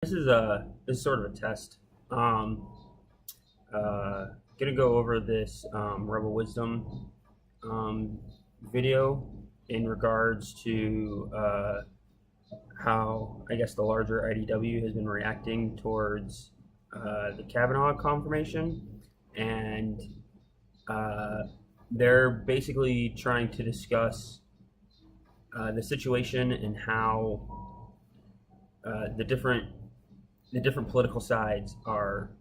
This is sort of a test. Um, gonna go over this Rebel Wisdom um, video in regards to how I guess the larger IDW has been reacting towards the Kavanaugh confirmation, and uh, they're basically trying to discuss the situation and how the different political sides are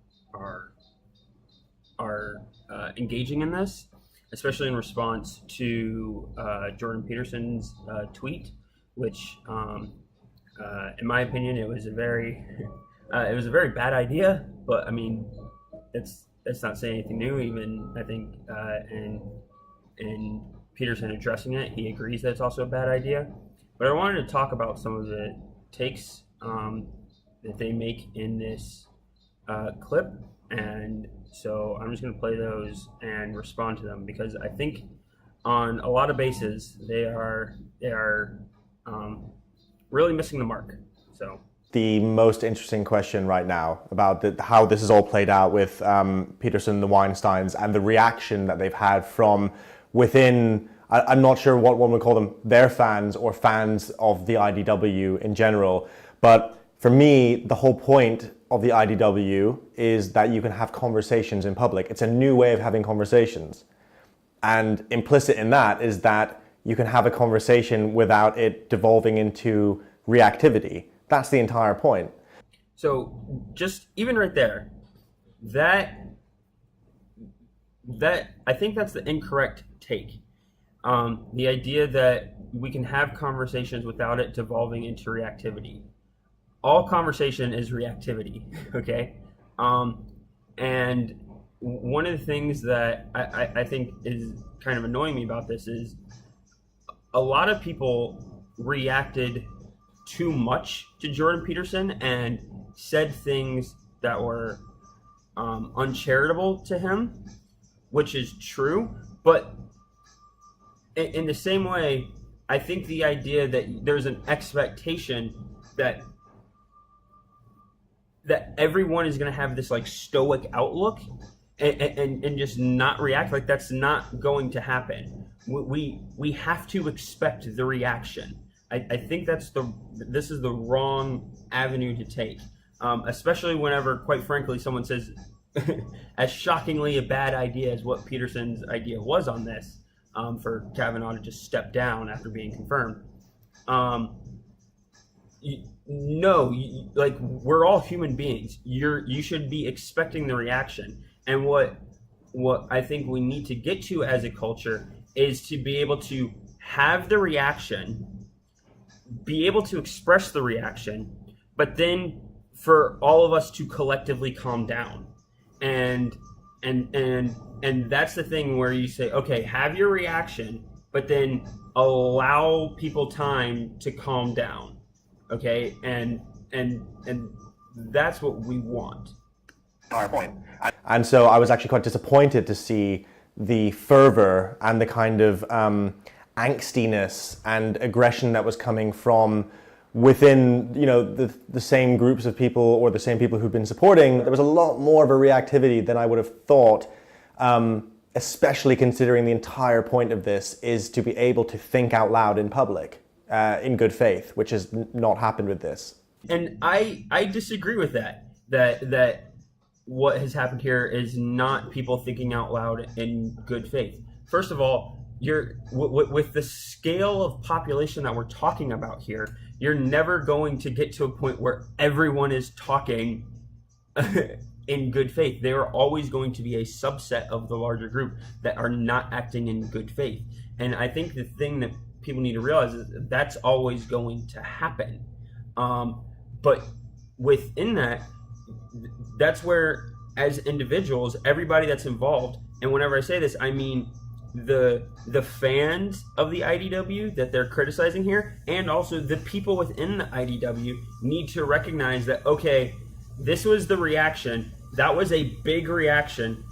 engaging in this, especially in response to Jordan Peterson's tweet, which, in my opinion, it was a very bad idea. But I mean, that's not saying anything new. Even I think in Peterson addressing it, he agrees that it's also a bad idea. But I wanted to talk about some of the takes that they make in this clip, and so I'm just going to play those and respond to them because I think on a lot of bases they are really missing the mark. So the most interesting question right now about how this is all played out with Peterson, the Weinsteins, and the reaction that they've had from within, I'm not sure what one would call them, their fans or fans of the IDW in general. But for me, the whole point of the IDW is that you can have conversations in public. It's a new way of having conversations. And implicit in that is that you can have a conversation without it devolving into reactivity. That's the entire point. So just even right there, that I think that's the incorrect take. The idea that we can have conversations without it devolving into reactivity. All conversation is reactivity, okay? And one of the things that I think is kind of annoying me about this is a lot of people reacted too much to Jordan Peterson and said things that were uncharitable to him, which is true. But in the same way, I think the idea that there's an expectation that everyone is going to have this like stoic outlook and just not react, like that's not going to happen. We have to expect the reaction. I think this is the wrong avenue to take, especially whenever, quite frankly, someone says as shockingly a bad idea as what Peterson's idea was on this, for Kavanaugh to just step down after being confirmed. Like, we're all human beings. You should be expecting the reaction. And what I think we need to get to as a culture is to be able to have the reaction, be able to express the reaction, but then for all of us to collectively calm down. And that's the thing where you say, okay, have your reaction, but then allow people time to calm down. Okay, and that's what we want. Our point. And so I was actually quite disappointed to see the fervor and the kind of angstiness and aggression that was coming from within, the same groups of people or the same people who've been supporting. There was a lot more of a reactivity than I would have thought, especially considering the entire point of this is to be able to think out loud in public. In good faith, which has not happened with this. And I disagree with that. That what has happened here is not people thinking out loud in good faith. First of all, with the scale of population that we're talking about here, you're never going to get to a point where everyone is talking in good faith. There are always going to be a subset of the larger group that are not acting in good faith. And I think the thing that people need to realize is that's always going to happen. But within that, that's where, as individuals, everybody that's involved, and whenever I say this, I mean the fans of the IDW that they're criticizing here, and also the people within the IDW need to recognize that, okay, this was the reaction. That was a big reaction.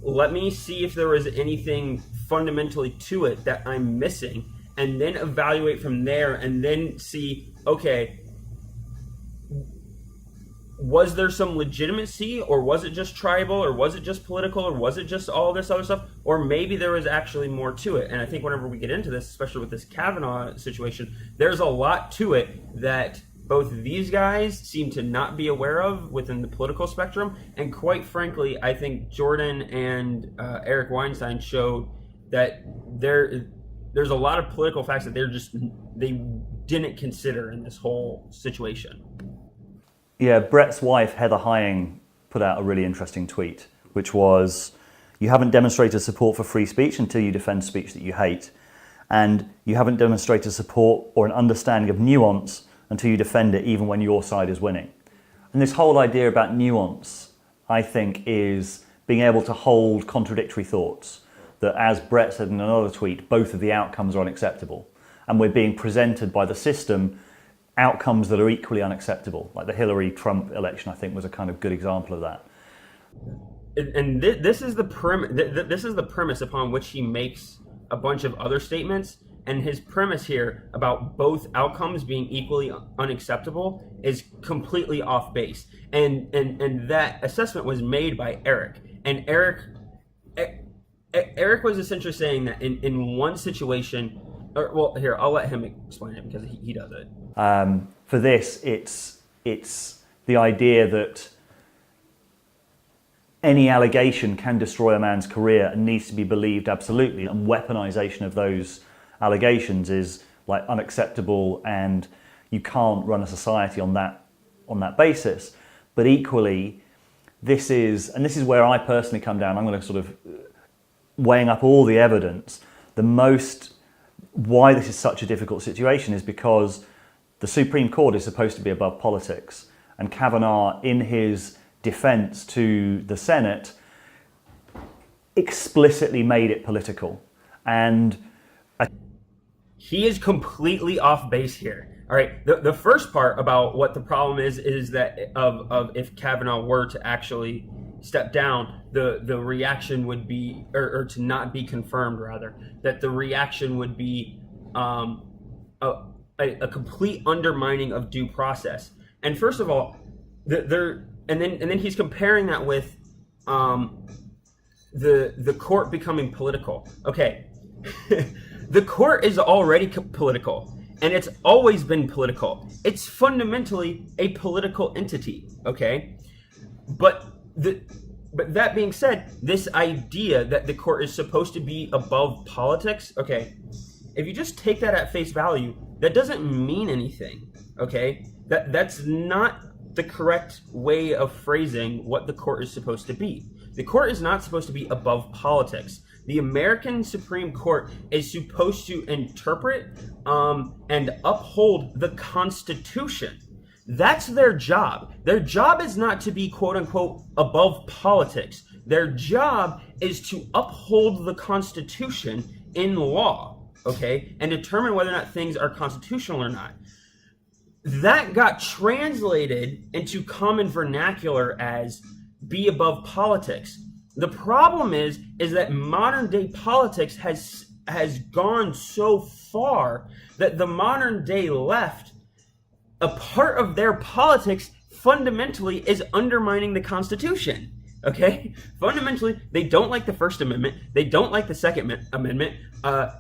Let me see if there was anything fundamentally to it that I'm missing, and then evaluate from there, and then see, okay, was there some legitimacy, or was it just tribal, or was it just political, or was it just all this other stuff, or maybe there was actually more to it? And I think whenever we get into this, especially with this Kavanaugh situation, there's a lot to it that both these guys seem to not be aware of within the political spectrum, and quite frankly, I think Jordan and Eric Weinstein showed that there's a lot of political facts that they didn't consider in this whole situation. Yeah, Brett's wife, Heather Hying, put out a really interesting tweet, which was, you haven't demonstrated support for free speech until you defend speech that you hate. And you haven't demonstrated support or an understanding of nuance until you defend it even when your side is winning. And this whole idea about nuance, I think, is being able to hold contradictory thoughts. That, as Brett said in another tweet, both of the outcomes are unacceptable. And we're being presented by the system outcomes that are equally unacceptable. Like the Hillary-Trump election, I think, was a kind of good example of that. And this is the premise upon which he makes a bunch of other statements. And his premise here about both outcomes being equally unacceptable is completely off base. And that assessment was made by Eric. And Eric was essentially saying that in one situation, well, here, I'll let him explain it because he does it. For this, it's the idea that any allegation can destroy a man's career and needs to be believed absolutely, and weaponization of those allegations is like unacceptable, and you can't run a society on that basis. But equally, this is where I personally come down. I'm going to sort of weighing up all the evidence. Why this is such a difficult situation is because the Supreme Court is supposed to be above politics, and Kavanaugh, in his defense to the Senate, explicitly made it political. And he is completely off base here. All right, the first part about what the problem is that of if Kavanaugh were to actually step down, the reaction would be, or to not be confirmed rather, that the reaction would be a complete undermining of due process. And first of all, and then he's comparing that with the court becoming political. Okay, the court is already political, and it's always been political. It's fundamentally a political entity. Okay, but that being said, this idea that the court is supposed to be above politics, okay, if you just take that at face value, that doesn't mean anything, okay? That's not the correct way of phrasing what the court is supposed to be. The court is not supposed to be above politics. The American Supreme Court is supposed to interpret and uphold the Constitution. That's their job. Their job is not to be, quote unquote, above politics. Their job is to uphold the Constitution in law, okay, and determine whether or not things are constitutional or not. That got translated into common vernacular as be above politics. The problem is that modern day politics has gone so far that the modern day left, a part of their politics fundamentally is undermining the Constitution. Okay? Fundamentally, they don't like the First Amendment. They don't like the Second Amendment.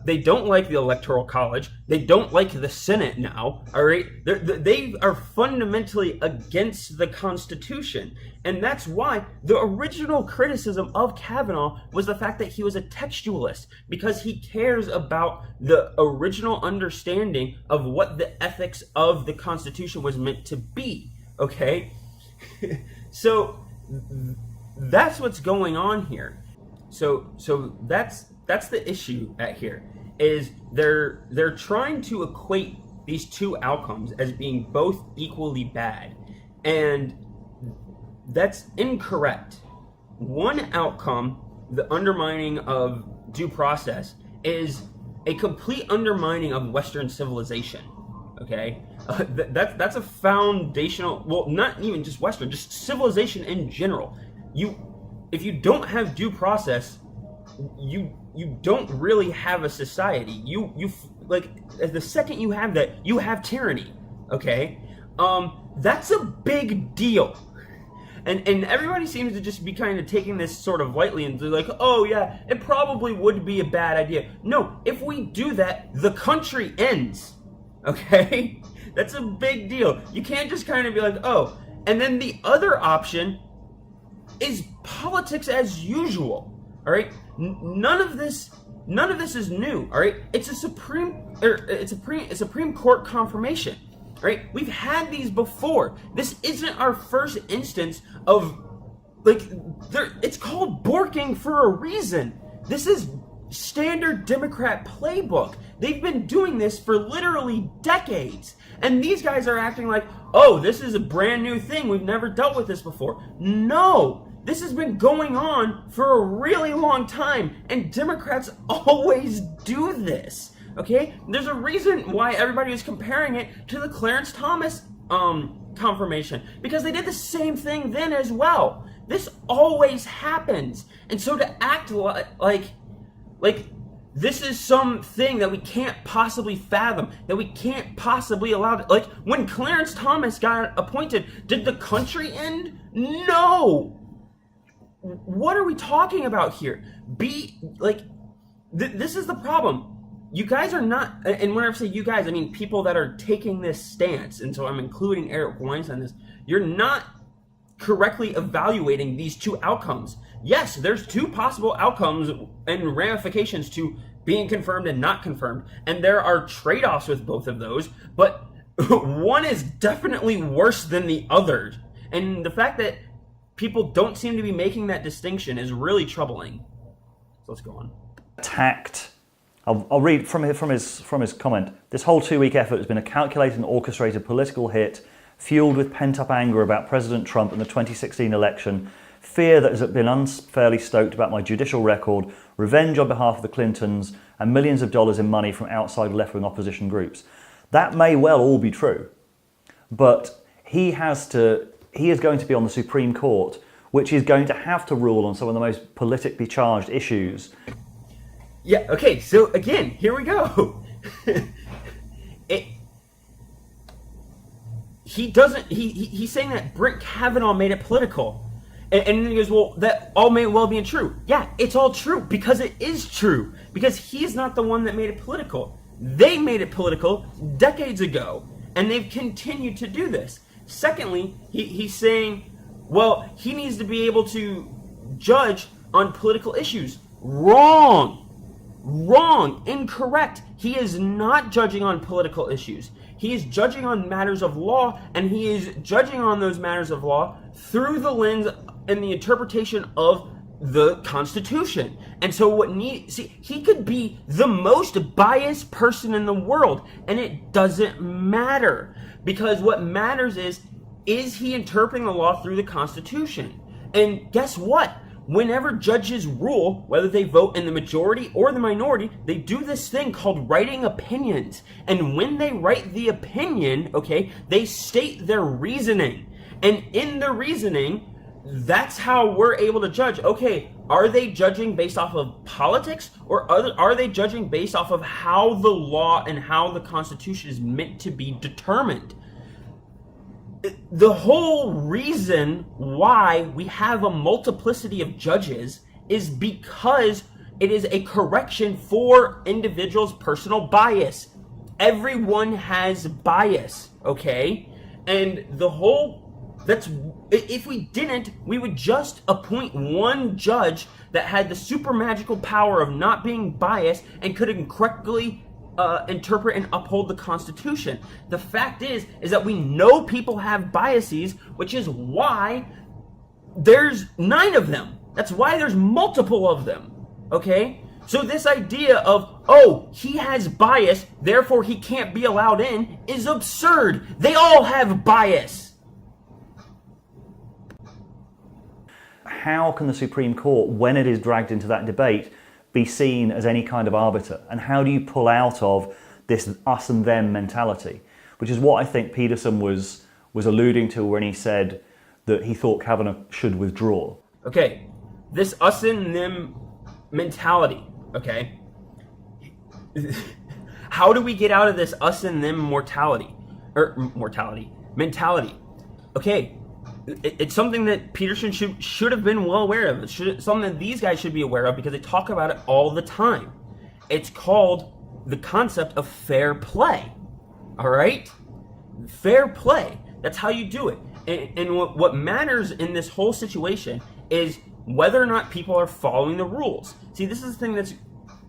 They don't like the Electoral College. They don't like the Senate now. All right? They are fundamentally against the Constitution. And that's why the original criticism of Kavanaugh was the fact that he was a textualist, because he cares about the original understanding of what the ethics of the Constitution was meant to be. Okay? So that's what's going on here. So that's the issue at here, is they're trying to equate these two outcomes as being both equally bad, and that's incorrect. One outcome, the undermining of due process, is a complete undermining of Western civilization. Okay, that's a foundational. Well, not even just Western, just civilization in general. If you don't have due process, you don't really have a society. You like, the second you have that, you have tyranny. Okay, That's a big deal. And everybody seems to just be kind of taking this sort of lightly, and they're like, oh yeah, it probably would be a bad idea. No, if we do that, the country ends. Okay? That's a big deal. You can't just kind of be like, oh. And then the other option is politics as usual. All right? None of this is new. All right? It's a Supreme Court confirmation. Right? We've had these before. This isn't our first instance of, it's called borking for a reason. This is standard Democrat playbook. They've been doing this for literally decades. And these guys are acting like, oh, this is a brand new thing. We've never dealt with this before. No, this has been going on for a really long time. And Democrats always do this. Okay, there's a reason why everybody is comparing it to the Clarence Thomas confirmation, because they did the same thing then as well. This always happens, and so to act like this is something that we can't possibly fathom, that we can't possibly allow to, like when Clarence Thomas got appointed, did the country end? No. What are we talking about here? This is the problem. You guys are not, and when I say you guys, I mean people that are taking this stance, and so I'm including Eric Weinstein in this, you're not correctly evaluating these two outcomes. Yes, there's two possible outcomes and ramifications to being confirmed and not confirmed, and there are trade-offs with both of those, but one is definitely worse than the other. And the fact that people don't seem to be making that distinction is really troubling. So let's go on. Attacked. I'll read from his comment. This whole 2-week effort has been a calculated and orchestrated political hit, fueled with pent-up anger about President Trump and the 2016 election, fear that has been unfairly stoked about my judicial record, revenge on behalf of the Clintons, and millions of dollars in money from outside left-wing opposition groups. That may well all be true, but he is going to be on the Supreme Court, which is going to have to rule on some of the most politically charged issues. Yeah, okay, so again, here we go. He's saying that Brett Kavanaugh made it political. And then he goes, well, that all may well be true. Yeah, it's all true because it is true. Because he's not the one that made it political. They made it political decades ago, and they've continued to do this. Secondly, he's saying, well, he needs to be able to judge on political issues. Wrong, incorrect. He is not judging on political issues. He is judging on matters of law, and he is judging on those matters of law through the lens and the interpretation of the Constitution. And so he could be the most biased person in the world, and it doesn't matter, because what matters is he interpreting the law through the Constitution? And guess what? Whenever judges rule, whether they vote in the majority or the minority, they do this thing called writing opinions. And when they write the opinion, okay, they state their reasoning. And in the reasoning, that's how we're able to judge. Okay, are they judging based off of politics, or are they judging based off of how the law and how the Constitution is meant to be determined? The whole reason why we have a multiplicity of judges is because it is a correction for individuals' personal bias. Everyone has bias, okay? And if we didn't, we would just appoint one judge that had the super magical power of not being biased and could incorrectly interpret and uphold the Constitution. The fact is that we know people have biases, which is why there's 9 of them. That's why there's multiple of them. Okay? So this idea of, oh, he has bias, therefore he can't be allowed in, is absurd. They all have bias. How can the Supreme Court, when it is dragged into that debate, be seen as any kind of arbiter? And how do you pull out of this us and them mentality? Which is what I think Peterson was alluding to when he said that he thought Kavanaugh should withdraw. Okay, this us and them mentality, okay? How do we get out of this us and them mentality? okay, it's something that Peterson should have been well aware of. It's something that these guys should be aware of because they talk about it all the time. It's called the concept of fair play. All right? Fair play. That's how you do it. And what matters in this whole situation is whether or not people are following the rules. See, this is the thing that's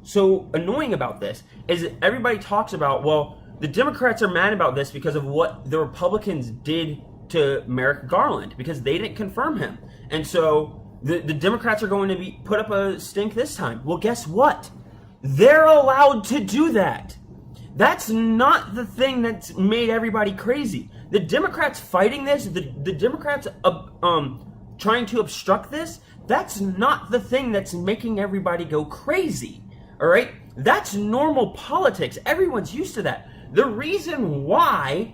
so annoying about this, is that everybody talks about, well, the Democrats are mad about this because of what the Republicans did to Merrick Garland, because they didn't confirm him. And so the Democrats are going to be put up a stink this time. Well, guess what? They're allowed to do that. That's not the thing that's made everybody crazy. The Democrats fighting this, the Democrats trying to obstruct this, that's not the thing that's making everybody go crazy. All right? That's normal politics. Everyone's used to that. The reason why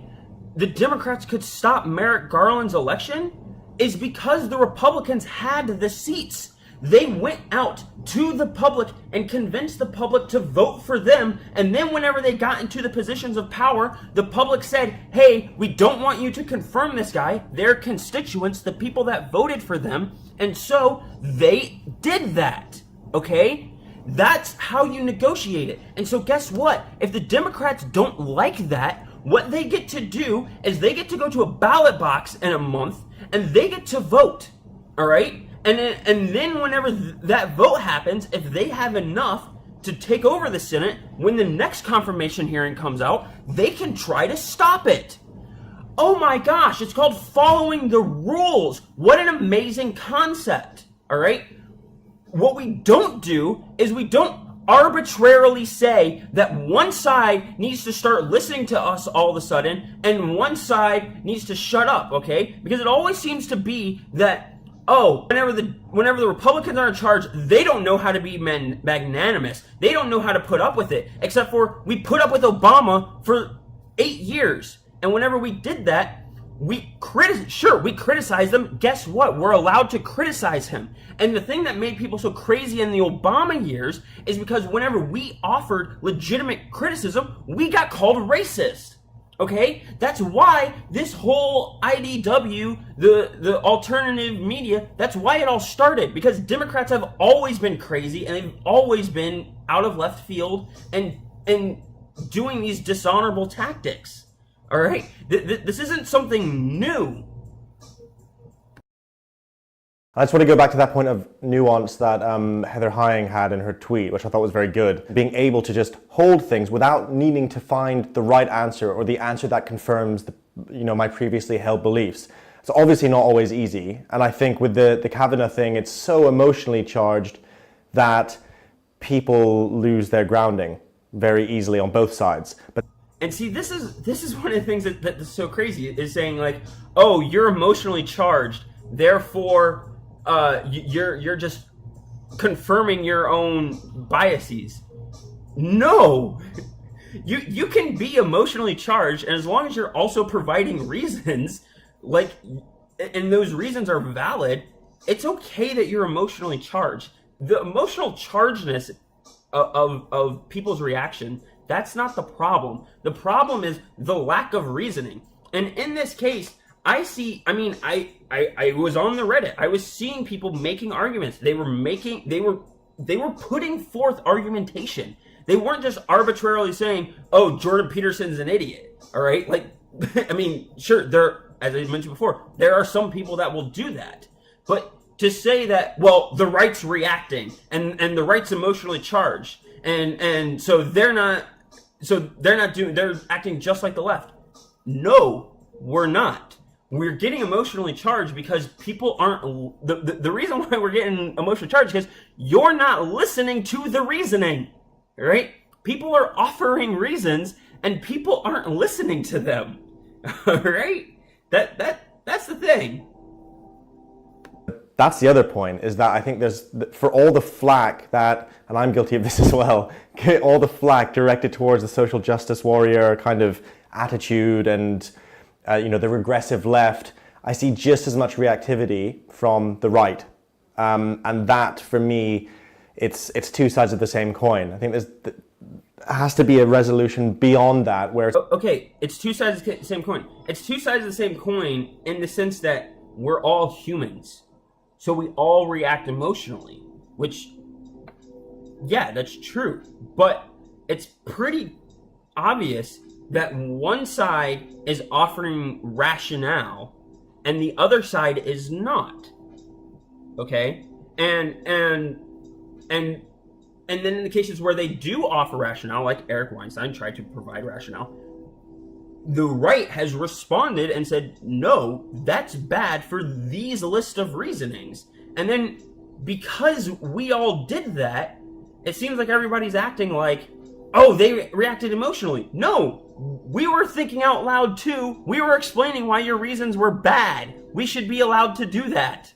the Democrats could stop Merrick Garland's election is because the Republicans had the seats. They went out to the public and convinced the public to vote for them. And then whenever they got into the positions of power, the public said, hey, we don't want you to confirm this guy. Their constituents, the people that voted for them. And so they did that. Okay? That's how you negotiate it. And so guess what? If the Democrats don't like that, what they get to do is they get to go to a ballot box in a month and they get to vote. All right? And then whenever that vote happens, if they have enough to take over the Senate, when the next confirmation hearing comes out, they can try to stop it. Oh my gosh, it's called following the rules. What an amazing concept. All right? What we don't do is we don't arbitrarily say that one side needs to start listening to us all of a sudden and one side needs to shut up, okay? Because it always seems to be that, oh, whenever the Republicans are in charge, they don't know how to be magnanimous. They don't know how to put up with it, except for we put up with Obama for 8 years. And whenever we did that, we criticized them. Guess what? We're allowed to criticize him. And the thing that made people so crazy in the Obama years is because whenever we offered legitimate criticism, we got called racist. Okay? That's why this whole IDW, the alternative media, that's why it all started. Because Democrats have always been crazy and they've always been out of left field and doing these dishonorable tactics. All right? This isn't something new. I just want to go back to that point of nuance that Heather Hying had in her tweet, which I thought was very good. Being able to just hold things without needing to find the right answer or the answer that confirms my previously held beliefs. It's obviously not always easy. And I think with the Kavanaugh thing, it's so emotionally charged that people lose their grounding very easily on both sides. And see, this is one of the things that's so crazy, is saying like, oh, you're emotionally charged, therefore you're just confirming your own biases. No, you can be emotionally charged, and as long as you're also providing reasons, like, and those reasons are valid, it's okay that you're emotionally charged. The emotional chargedness of people's reaction, that's not the problem. The problem is the lack of reasoning. And in this case, I was on the Reddit. I was seeing people making arguments. They were putting forth argumentation. They weren't just arbitrarily saying, "Oh, Jordan Peterson's an idiot." All right? Like, I mean, sure, as I mentioned before, there are some people that will do that. But to say that, well, the right's reacting and the right's emotionally charged and so they're acting just like the left. No, we're not. We're getting emotionally charged because people aren't, the reason why we're getting emotionally charged is because you're not listening to the reasoning, right? People are offering reasons and people aren't listening to them, all right? That's the thing. That's the other point, is that I think there's, for all the flack that, and I'm guilty of this as well, all the flack directed towards the social justice warrior kind of attitude and the regressive left, I see just as much reactivity from the right. And that, for me, it's two sides of the same coin. I think has to be a resolution beyond that where... Okay, it's two sides of the same coin. It's two sides of the same coin in the sense that we're all humans. So we all react emotionally, which, yeah, that's true. But it's pretty obvious that one side is offering rationale and the other side is not. Okay? And then in the cases where they do offer rationale, like Eric Weinstein tried to provide rationale, the right has responded and said, no, that's bad for these list of reasonings. And then because we all did that, it seems like everybody's acting like, oh, they reacted emotionally. No, we were thinking out loud too. We were explaining why your reasons were bad. We should be allowed to do that.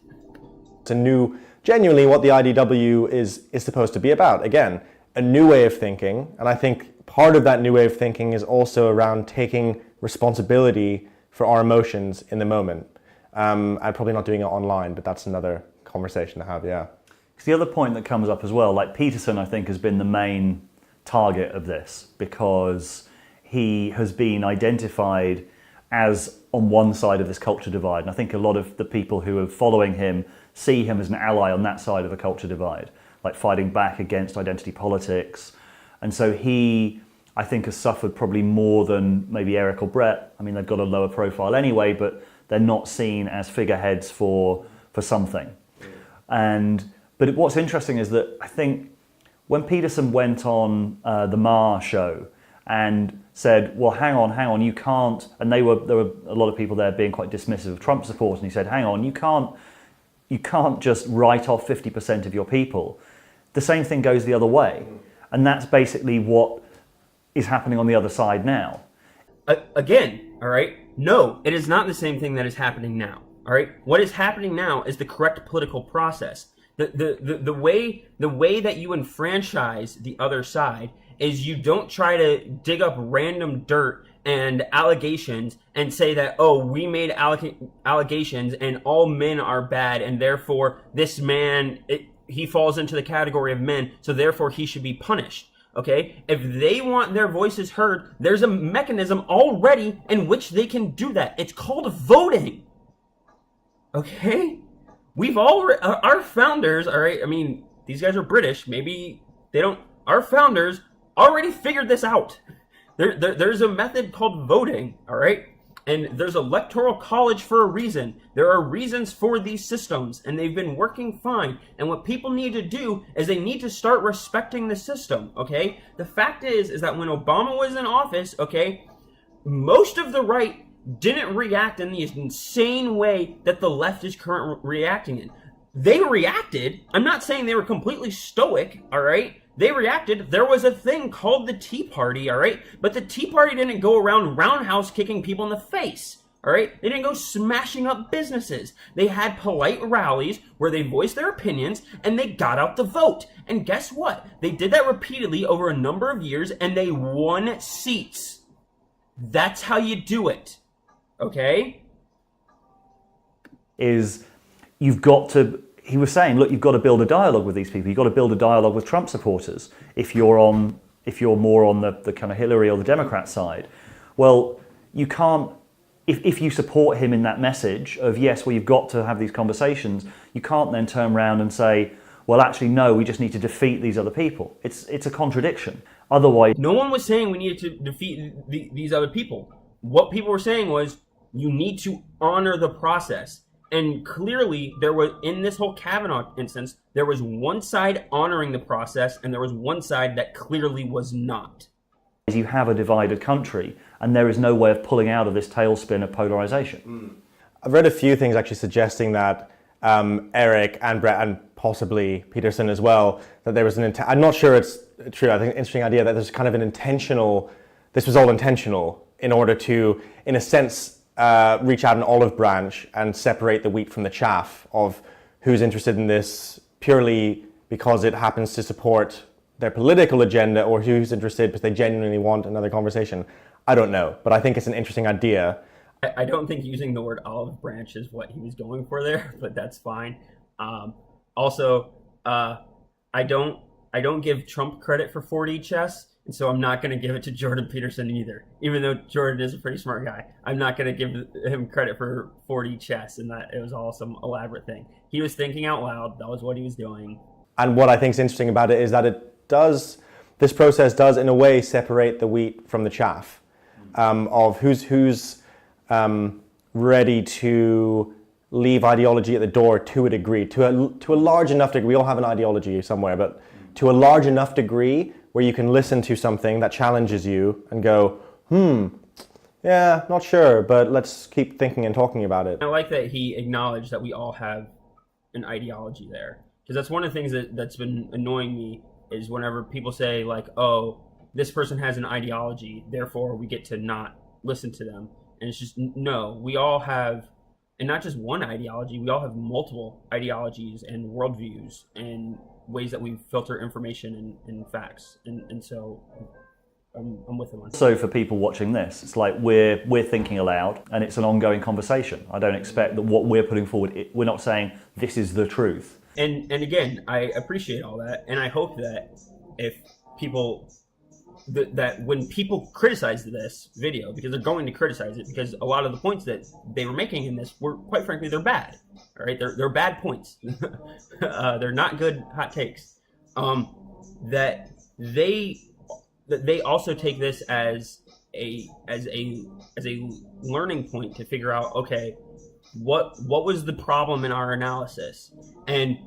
It's a new... genuinely what the IDW is supposed to be about. Again, a new way of thinking, and I think part of that new way of thinking is also around taking responsibility for our emotions in the moment. And probably not doing it online, but that's another conversation to have, yeah. Because the other point that comes up as well, like Peterson, I think, has been the main target of this because he has been identified as on one side of this culture divide. And I think a lot of the people who are following him see him as an ally on that side of the culture divide, like fighting back against identity politics. And so he, I think, has suffered probably more than maybe Eric or Brett. I mean, they've got a lower profile anyway, but they're not seen as figureheads for something. But what's interesting is that I think when Peterson went on the Marr show and said, well, hang on, you can't, and there were a lot of people there being quite dismissive of Trump support, and he said, hang on, you can't just write off 50% of your people. The same thing goes the other way. And that's basically what is happening on the other side now. Again, all right, no, it is not the same thing that is happening now. All right, what is happening now is the correct political process. The way that you enfranchise the other side is you don't try to dig up random dirt and allegations and say that, oh, we made allegations and all men are bad and therefore this man, he falls into the category of men, so therefore he should be punished. Okay? If they want their voices heard, there's a mechanism already in which they can do that. It's called voting. Okay? Our founders, all right, I mean, these guys are British, maybe they don't, our founders already figured this out. There's a method called voting, all right? And there's electoral college for a reason. There are reasons for these systems, and they've been working fine. And what people need to do is they need to start respecting the system, okay? The fact is that when Obama was in office, okay, most of the right didn't react in the insane way that the left is currently reacting in. They reacted. I'm not saying they were completely stoic, all right? They reacted. There was a thing called the Tea Party, all right? But the Tea Party didn't go around roundhouse kicking people in the face, all right? They didn't go smashing up businesses. They had polite rallies where they voiced their opinions and they got out the vote. And guess what? They did that repeatedly over a number of years and they won seats. That's how you do it, okay? You've got to... He was saying, look, you've got to build a dialogue with these people. You've got to build a dialogue with Trump supporters if you're more on the kind of Hillary or the Democrat side. Well, you can't, if you support him in that message of, yes, well, you've got to have these conversations, you can't then turn around and say, well, actually, no, we just need to defeat these other people. It's a contradiction. Otherwise... No one was saying we needed to defeat these other people. What people were saying was, you need to honor the process. And clearly, there was, in this whole Kavanaugh instance, there was one side honoring the process, and there was one side that clearly was not. You have a divided country, and there is no way of pulling out of this tailspin of polarization. I've read a few things actually suggesting that Eric and Brett, and possibly Peterson as well, that there was I'm not sure it's true, I think an interesting idea that there's kind of an intentional, this was all intentional in order to, in a sense, reach out an olive branch and separate the wheat from the chaff of who's interested in this purely because it happens to support their political agenda or who's interested because they genuinely want another conversation. I don't know, but I think it's an interesting idea. I don't think using the word olive branch is what he was going for there, but that's fine. Also, I don't give Trump credit for 4D chess. And so I'm not going to give it to Jordan Peterson either. Even though Jordan is a pretty smart guy, I'm not going to give him credit for 4D chess and that it was all some elaborate thing. He was thinking out loud. That was what he was doing. And what I think is interesting about it is that this process does in a way separate the wheat from the chaff, of who's ready to leave ideology at the door to a degree, to a large enough degree. We all have an ideology somewhere, but to a large enough degree where you can listen to something that challenges you and go, yeah, not sure, but let's keep thinking and talking about it. I like that he acknowledged that we all have an ideology there. Because that's one of the things that's been annoying me is whenever people say like, oh, this person has an ideology, therefore we get to not listen to them. And it's just, no, we all have, and not just one ideology, we all have multiple ideologies and worldviews and ways that we filter information and facts. And so I'm with him on that. So for people watching this, it's like we're thinking aloud and it's an ongoing conversation. I don't expect that what we're putting forward, we're not saying this is the truth. And again, I appreciate all that, and I hope that if people that when people criticize this video, because they're going to criticize it, because a lot of the points that they were making in this were, quite frankly, they're bad. All right, they're bad points. They're not good hot takes. That they also take this as a learning point to figure out, okay, what was the problem in our analysis, and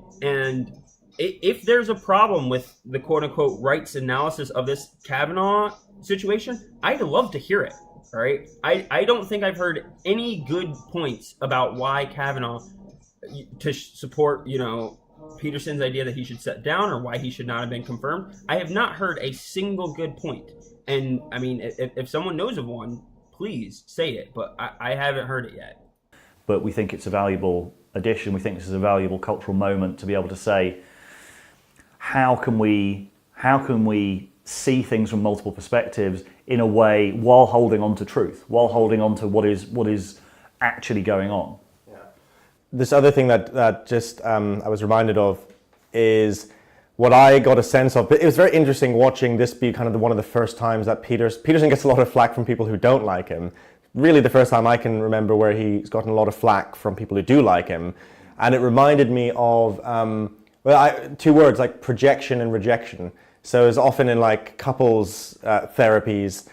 if there's a problem with the quote unquote rights analysis of this Kavanaugh situation, I'd love to hear it. All right, I don't think I've heard any good points about why Kavanaugh to support Peterson's idea that he should step down or why he should not have been confirmed. I have not heard a single good point, and I mean, if someone knows of one, please say it, but I haven't heard it yet. But we think it's a valuable addition. We think this is a valuable cultural moment to be able to say, how can we see things from multiple perspectives in a way while holding on to truth, while holding on to what is actually going on. Yeah. This other thing that just I was reminded of is what I got a sense of. It was very interesting watching this be kind of one of the first times that Peterson gets a lot of flack from people who don't like him. Really the first time I can remember where he's gotten a lot of flack from people who do like him. And it reminded me of, two words, like projection and rejection. So as often in like couples therapies,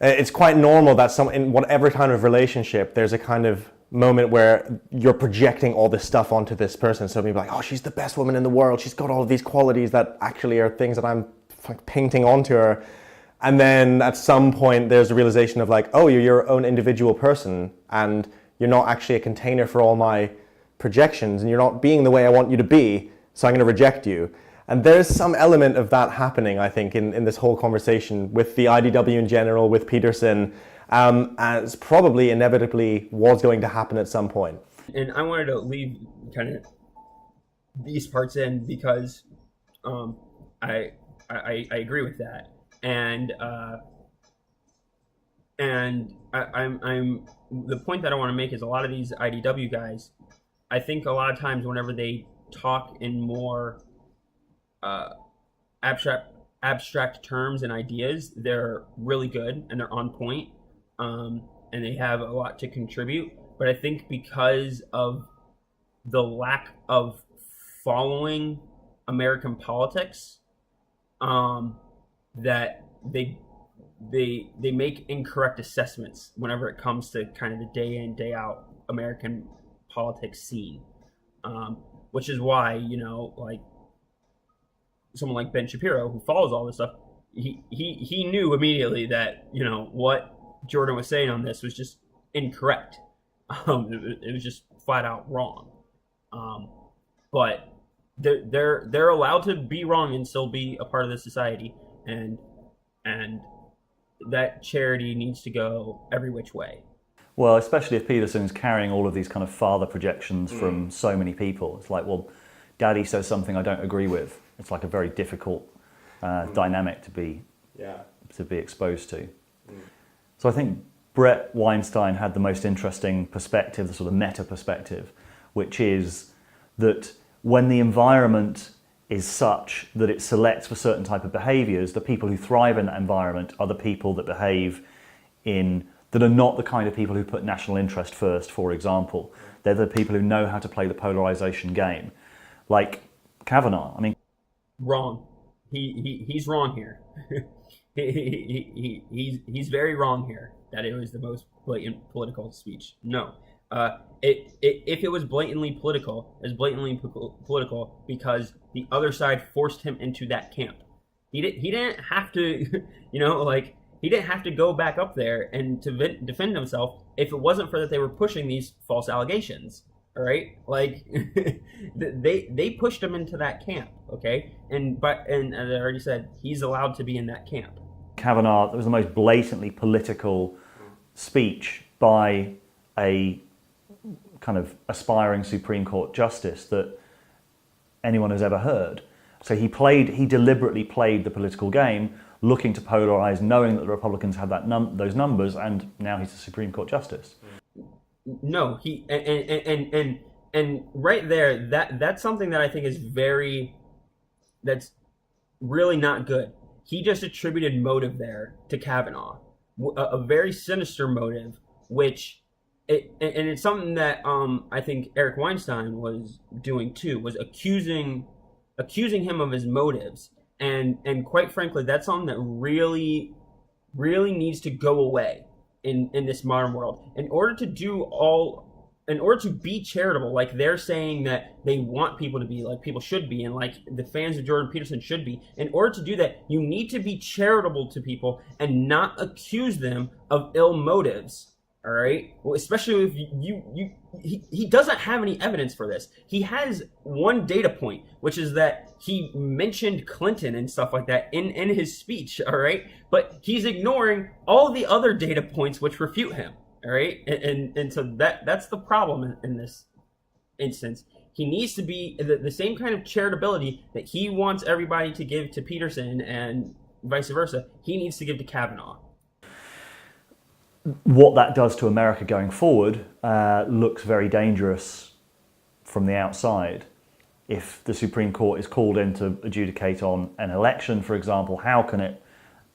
it's quite normal that in whatever kind of relationship, there's a kind of moment where you're projecting all this stuff onto this person. So people are like, oh, she's the best woman in the world. She's got all of these qualities that actually are things that I'm painting onto her. And then at some point, there's a realization of like, oh, you're your own individual person, and you're not actually a container for all my projections, and you're not being the way I want you to be, so I'm going to reject you. And there's some element of that happening, I think, in this whole conversation with the IDW in general, with Peterson, as probably inevitably was going to happen at some point. And I wanted to leave kind of these parts in because I agree with that. And I'm the point that I want to make is a lot of these IDW guys, I think a lot of times whenever they talk in more abstract terms and ideas, they're really good and they're on point, and they have a lot to contribute. But I think because of the lack of following American politics, that they make incorrect assessments whenever it comes to kind of the day in, day out American politics scene, which is why, like someone like Ben Shapiro, who follows all this stuff, he knew immediately that what Jordan was saying on this was just incorrect. It was just flat out wrong. But they're allowed to be wrong and still be a part of the society, and that charity needs to go every which way. Well, especially if Peterson's carrying all of these kind of father projections from so many people. It's like, well, Daddy says something I don't agree with. It's like a very difficult dynamic to be exposed to. So I think Brett Weinstein had the most interesting perspective, the sort of meta perspective, which is that when the environment is such that it selects for certain type of behaviours. The people who thrive in that environment are the people that behave that are not the kind of people who put national interest first, for example. They're the people who know how to play the polarisation game. Like Kavanaugh, I mean... Wrong. He's wrong here. He's very wrong here that it was the most blatant political speech. No. If it was blatantly political, it was blatantly political because the other side forced him into that camp. He didn't have to, he didn't have to go back up there and to defend himself if it wasn't for that they were pushing these false allegations. All right, like they pushed him into that camp. Okay, and as I already said, he's allowed to be in that camp. Kavanaugh, that was the most blatantly political speech by a kind of aspiring Supreme Court justice that anyone has ever heard. So he deliberately played the political game, looking to polarize, knowing that the Republicans had those numbers, and now he's a Supreme Court justice. No, he and right there, that's something that I think is that's really not good. He just attributed motive there to Kavanaugh, a very sinister motive, it's something that I think Eric Weinstein was doing too, was accusing him of his motives, and quite frankly, that's something that really needs to go away in this modern world. In order to be charitable, like they're saying that they want people to be, like people should be, and like the fans of Jordan Peterson should be, in order to do that, you need to be charitable to people and not accuse them of ill motives. All right. Well, especially if he doesn't have any evidence for this. He has one data point, which is that he mentioned Clinton and stuff like that in his speech. All right. But he's ignoring all the other data points which refute him. All right. And so that's the problem in this instance. He needs to be the same kind of charitability that he wants everybody to give to Peterson and vice versa. He needs to give to Kavanaugh. What that does to America going forward looks very dangerous from the outside. If the Supreme Court is called in to adjudicate on an election, for example, how can it,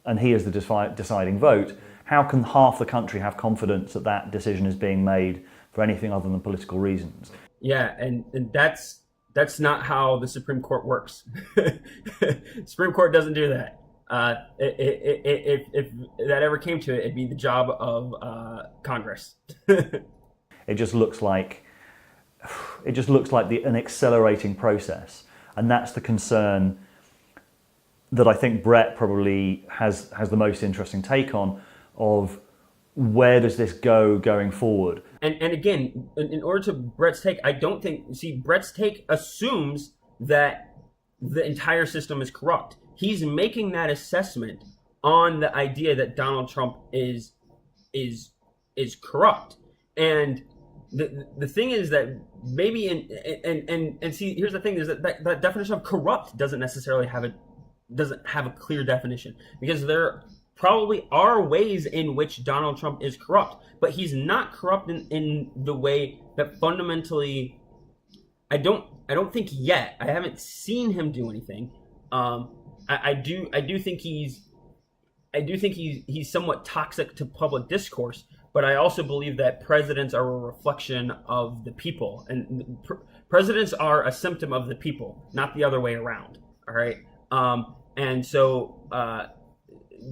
and he is the deciding vote, how can half the country have confidence that that decision is being made for anything other than political reasons? Yeah, and that's not how the Supreme Court works. Supreme Court doesn't do that. If that ever came to it, it'd be the job of Congress. It just looks like an accelerating process, and that's the concern that I think Brett probably has the most interesting take on, of where does this go going forward. And again, in order to Brett's take, Brett's take assumes that the entire system is corrupt. He's making that assessment on the idea that Donald Trump is corrupt. And the thing is that maybe and see, here's the thing, is that definition of corrupt doesn't necessarily have a clear definition, because there probably are ways in which Donald Trump is corrupt, but he's not corrupt in the way that fundamentally I don't think yet. I haven't seen him do anything. I do think he's somewhat toxic to public discourse, but I also believe that presidents are a reflection of the people, and presidents are a symptom of the people, not the other way around. All right, and so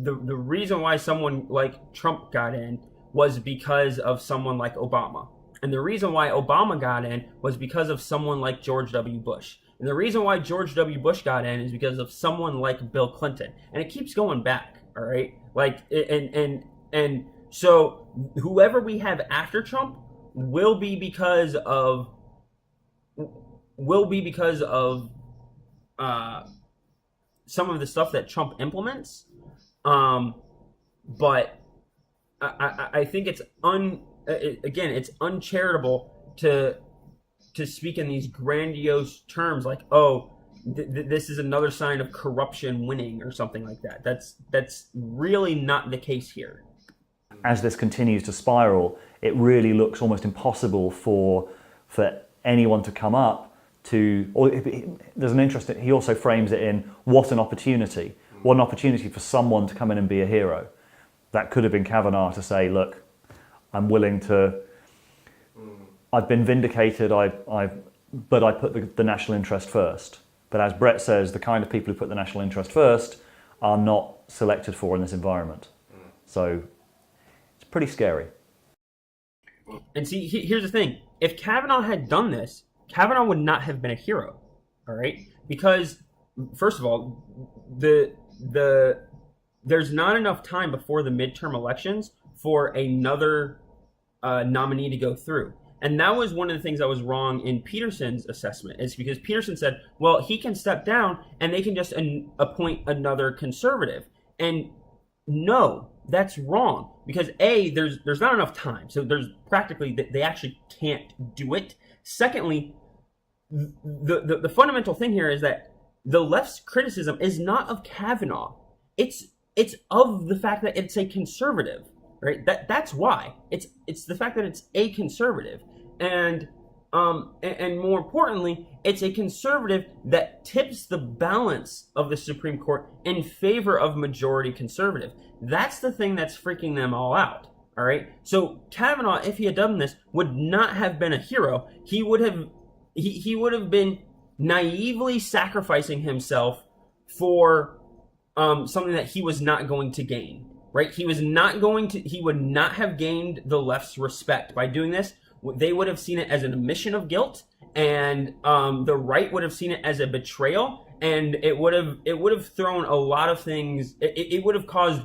the reason why someone like Trump got in was because of someone like Obama, and the reason why Obama got in was because of someone like George W. Bush. And the reason why George W. Bush got in is because of someone like Bill Clinton. And it keeps going back, all right? And so whoever we have after Trump will be because of some of the stuff that Trump implements. But I think it's it's uncharitable to speak in these grandiose terms like, this is another sign of corruption winning or something like that. That's really not the case here. As this continues to spiral, it really looks almost impossible for anyone to come up there's an interest, he also frames it in what an opportunity for someone to come in and be a hero. That could have been Kavanaugh to say, look, I'm willing to, I've been vindicated, but I put the national interest first. But as Brett says, the kind of people who put the national interest first are not selected for in this environment. So it's pretty scary. And see, here's the thing. If Kavanaugh had done this, Kavanaugh would not have been a hero, all right? Because, first of all, there's not enough time before the midterm elections for another nominee to go through. And that was one of the things that was wrong in Peterson's assessment, is because Peterson said, well, he can step down and they can just appoint another conservative. And no, that's wrong, because A, there's not enough time. So there's practically, they actually can't do it. Secondly, the fundamental thing here is that the left's criticism is not of Kavanaugh. It's of the fact that it's a conservative, right? That's why. It's the fact that it's a conservative. And more importantly, it's a conservative that tips the balance of the Supreme Court in favor of majority conservative. That's the thing that's freaking them all out. All right. So Kavanaugh, if he had done this, would not have been a hero. He would have been naively sacrificing himself for something that he was not going to gain. Right? He would not have gained the left's respect by doing this. They would have seen it as an admission of guilt, and the right would have seen it as a betrayal, and it would have thrown a lot of things. It would have caused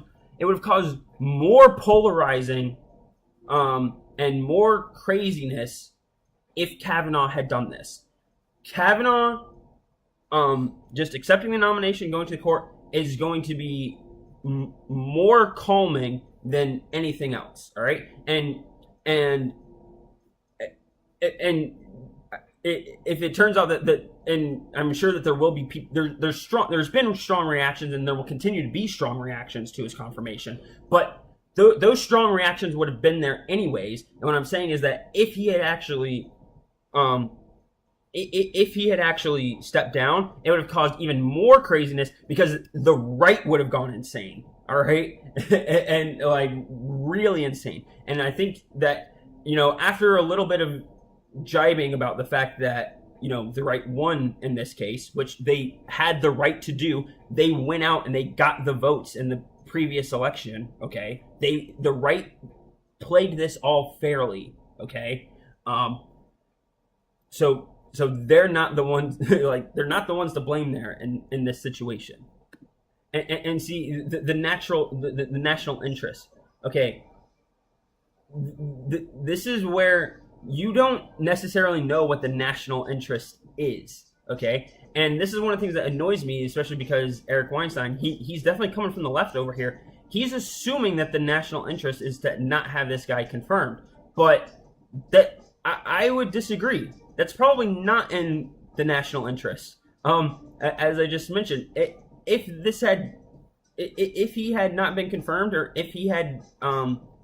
more polarizing and more craziness if Kavanaugh had done this. Kavanaugh just accepting the nomination, going to the court, is going to be more calming than anything else. All right, and if it turns out that and I'm sure that there will be people, there's been strong reactions, and there will continue to be strong reactions to his confirmation, but those strong reactions would have been there anyways. And what I'm saying is that if he had actually stepped down, it would have caused even more craziness, because the right would have gone insane. All right, and like really insane. And I think that, after a little bit of jibing about the fact that, the right won in this case, which they had the right to do, they went out and they got the votes in the previous election. Okay, the right played this all fairly. Okay, so they're not the ones they're not the ones to blame there in this situation. And see the national interest. Okay, this is where you don't necessarily know what the national interest is. Okay, and this is one of the things that annoys me, especially because Eric Weinstein, he's definitely coming from the left over here. He's assuming that the national interest is to not have this guy confirmed, but that I would disagree. That's probably not in the national interest. As I just mentioned, if he had not been confirmed, or if he had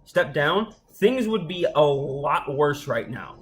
stepped down, things would be a lot worse right now.